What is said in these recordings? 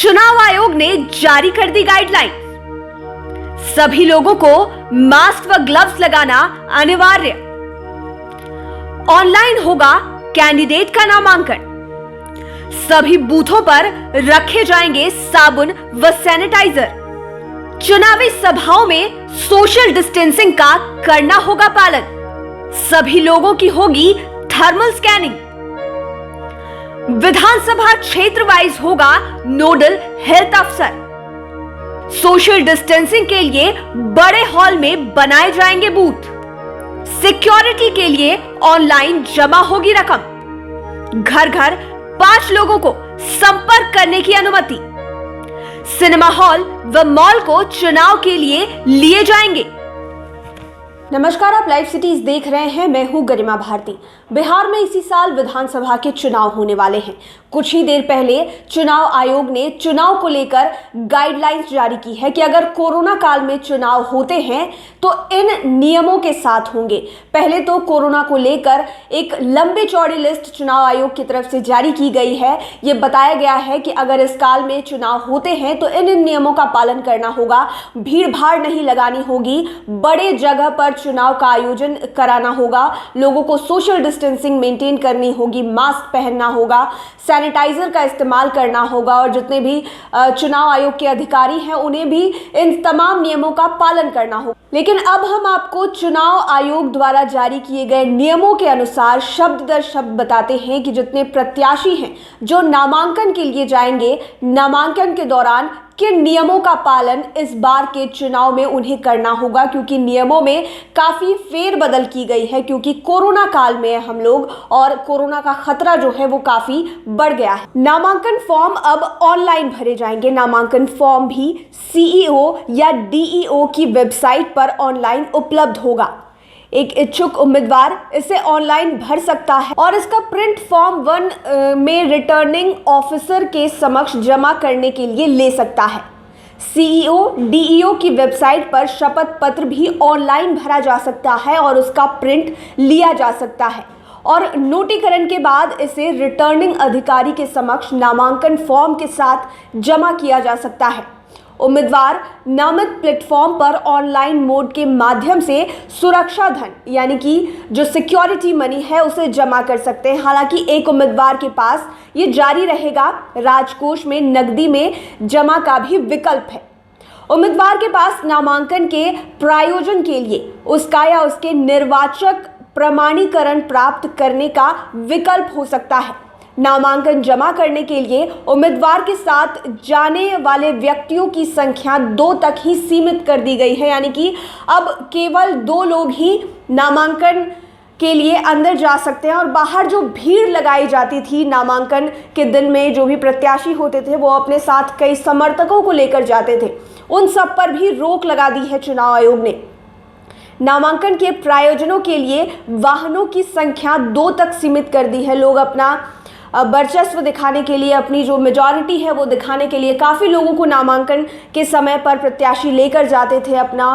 चुनाव आयोग ने जारी कर दी गाइडलाइन। सभी लोगों को मास्क व ग्लव्स लगाना अनिवार्य। ऑनलाइन होगा कैंडिडेट का नामांकन। सभी बूथों पर रखे जाएंगे साबुन व सैनिटाइजर। चुनावी सभाओं में सोशल डिस्टेंसिंग का करना होगा पालन। सभी लोगों की होगी थर्मल स्कैनिंग। विधानसभा क्षेत्र वाइज होगा नोडल हेल्थ अफसर। सोशल डिस्टेंसिंग के लिए बड़े हॉल में बनाए जाएंगे बूथ। सिक्योरिटी के लिए ऑनलाइन जमा होगी रकम। घर घर 5 लोगों को संपर्क करने की अनुमति। सिनेमा हॉल व मॉल को चुनाव के लिए जाएंगे। नमस्कार, आप लाइव सिटीज देख रहे हैं। मैं हूं गरिमा भारती। बिहार में इसी साल विधानसभा के चुनाव होने वाले हैं। कुछ ही देर पहले चुनाव आयोग ने चुनाव को लेकर गाइडलाइंस जारी की है कि अगर कोरोना काल में चुनाव होते हैं तो इन नियमों के साथ होंगे। पहले तो कोरोना को लेकर एक लंबी चौड़ी लिस्ट चुनाव आयोग की तरफ से जारी की गई है। ये बताया गया है कि अगर इस काल में चुनाव होते हैं तो इन नियमों का पालन करना होगा। भीड़ भाड़ नहीं लगानी होगी। बड़े जगह पर चुनाव का आयोजन कराना होगा। लोगों को सोशल डिस्टेंसिंग मेंटेन करनी होगी। मास्क पहनना होगा। सैनिटाइजर का इस्तेमाल करना होगा। और जितने भी चुनाव आयोग के अधिकारी हैं उन्हें भी इन तमाम नियमों का पालन करना होगा। लेकिन अब हम आपको चुनाव आयोग द्वारा जारी किए गए नियमों के अनुसार शब्द दर शब्द बताते हैं कि जितने प्रत्याशी हैं जो नामांकन के लिए जाएंगे, नामांकन के दौरान किन नियमों का पालन इस बार के चुनाव में उन्हें करना होगा, क्योंकि नियमों में काफी फेरबदल की गई है। क्योंकि कोरोना काल में हम लोग और कोरोना का खतरा जो है वो काफी बढ़ गया है। नामांकन फॉर्म अब ऑनलाइन भरे जाएंगे। नामांकन फॉर्म भी सीईओ या डीईओ की वेबसाइट पर ऑनलाइन उपलब्ध होगा। एक इच्छुक उम्मीदवार इसे ऑनलाइन भर सकता है और इसका प्रिंट फॉर्म 1 में रिटर्निंग ऑफिसर के समक्ष जमा करने के लिए ले सकता है। सीईओ डीईओ की वेबसाइट पर शपथ पत्र भी ऑनलाइन भरा जा सकता है और उसका प्रिंट लिया जा सकता है और नोटीकरण के बाद इसे रिटर्निंग अधिकारी के समक्ष नामांकन फॉर्म के साथ जमा किया जा सकता है। उम्मीदवार नामित प्लेटफॉर्म पर ऑनलाइन मोड के माध्यम से सुरक्षा धन यानी कि जो सिक्योरिटी मनी है उसे जमा कर सकते हैं। हालांकि एक उम्मीदवार के पास ये जारी रहेगा। राजकोष में नकदी में जमा का भी विकल्प है। उम्मीदवार के पास नामांकन के प्रायोजन के लिए उसका या उसके निर्वाचक प्रमाणीकरण प्राप्त करने का विकल्प हो सकता है। नामांकन जमा करने के लिए उम्मीदवार के साथ जाने वाले व्यक्तियों की संख्या 2 तक ही सीमित कर दी गई है। यानी कि अब केवल 2 लोग ही नामांकन के लिए अंदर जा सकते हैं और बाहर जो भीड़ लगाई जाती थी नामांकन के दिन में, जो भी प्रत्याशी होते थे वो अपने साथ कई समर्थकों को लेकर जाते थे, उन सब पर भी रोक लगा दी है चुनाव आयोग ने। नामांकन के प्रायोजनों के लिए वाहनों की संख्या 2 तक सीमित कर दी है। लोग अपना वर्चस्व दिखाने के लिए, अपनी जो मेजॉरिटी है वो दिखाने के लिए काफ़ी लोगों को नामांकन के समय पर प्रत्याशी लेकर जाते थे। अपना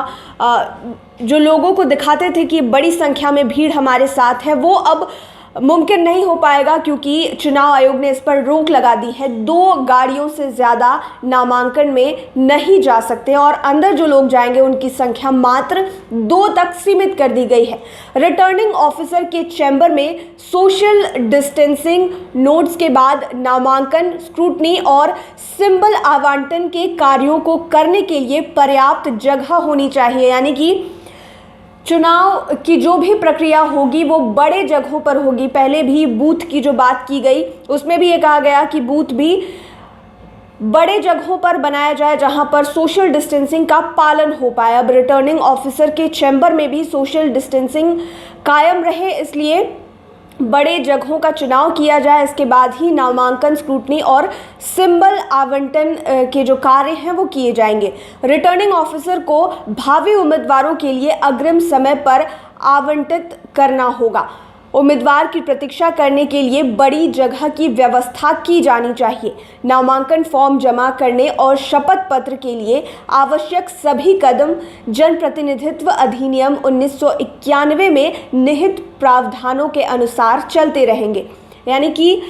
जो लोगों को दिखाते थे कि बड़ी संख्या में भीड़ हमारे साथ है, वो अब मुमकिन नहीं हो पाएगा क्योंकि चुनाव आयोग ने इस पर रोक लगा दी है। 2 गाड़ियों से ज़्यादा नामांकन में नहीं जा सकते और अंदर जो लोग जाएंगे उनकी संख्या मात्र 2 तक सीमित कर दी गई है। रिटर्निंग ऑफिसर के चैम्बर में सोशल डिस्टेंसिंग नोट्स के बाद नामांकन, स्क्रूटनी और सिंबल आवंटन के कार्यों को करने के लिए पर्याप्त जगह होनी चाहिए। यानी कि चुनाव की जो भी प्रक्रिया होगी वो बड़े जगहों पर होगी। पहले भी बूथ की जो बात की गई उसमें भी ये कहा गया कि बूथ भी बड़े जगहों पर बनाया जाए जहां पर सोशल डिस्टेंसिंग का पालन हो पाए। अब रिटर्निंग ऑफिसर के चैम्बर में भी सोशल डिस्टेंसिंग कायम रहे, इसलिए बड़े जगहों का चुनाव किया जाए। इसके बाद ही नामांकन, स्क्रूटनी और सिंबल आवंटन के जो कार्य हैं वो किए जाएंगे। रिटर्निंग ऑफिसर को भावी उम्मीदवारों के लिए अग्रिम समय पर आवंटित करना होगा। उम्मीदवार की प्रतीक्षा करने के लिए बड़ी जगह की व्यवस्था की जानी चाहिए। नामांकन फॉर्म जमा करने और शपथ पत्र के लिए आवश्यक सभी कदम जनप्रतिनिधित्व अधिनियम 1991 में निहित प्रावधानों के अनुसार चलते रहेंगे। यानी कि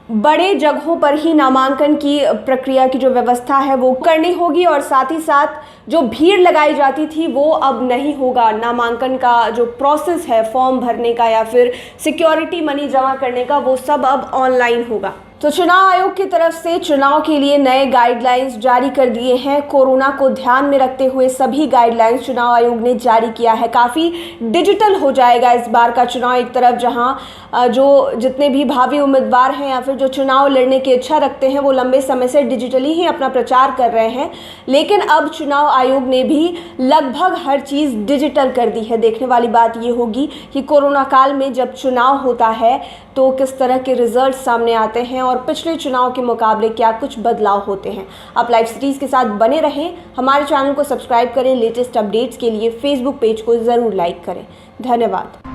बड़े जगहों पर ही नामांकन की प्रक्रिया की जो व्यवस्था है वो करनी होगी और साथ ही साथ जो भीड़ लगाई जाती थी वो अब नहीं होगा। नामांकन का जो प्रोसेस है फॉर्म भरने का या फिर सिक्योरिटी मनी जमा करने का वो सब अब ऑनलाइन होगा। तो चुनाव आयोग की तरफ से चुनाव के लिए नए गाइडलाइंस जारी कर दिए हैं। कोरोना को ध्यान में रखते हुए सभी गाइडलाइंस चुनाव आयोग ने जारी किया है। काफ़ी डिजिटल हो जाएगा इस बार का चुनाव। एक तरफ जहां जो जितने भी भावी उम्मीदवार हैं या फिर जो चुनाव लड़ने की इच्छा रखते हैं वो लंबे समय से डिजिटली ही अपना प्रचार कर रहे हैं, लेकिन अब चुनाव आयोग ने भी लगभग हर चीज़ डिजिटल कर दी है। देखने वाली बात ये होगी कि कोरोना काल में जब चुनाव होता है तो किस तरह के रिजल्ट सामने आते हैं और पिछले चुनाव के मुकाबले क्या कुछ बदलाव होते हैं। आप लाइव सिटीज़ के साथ बने रहें, हमारे चैनल को सब्सक्राइब करें, लेटेस्ट अपडेट्स के लिए फेसबुक पेज को ज़रूर लाइक करें। धन्यवाद।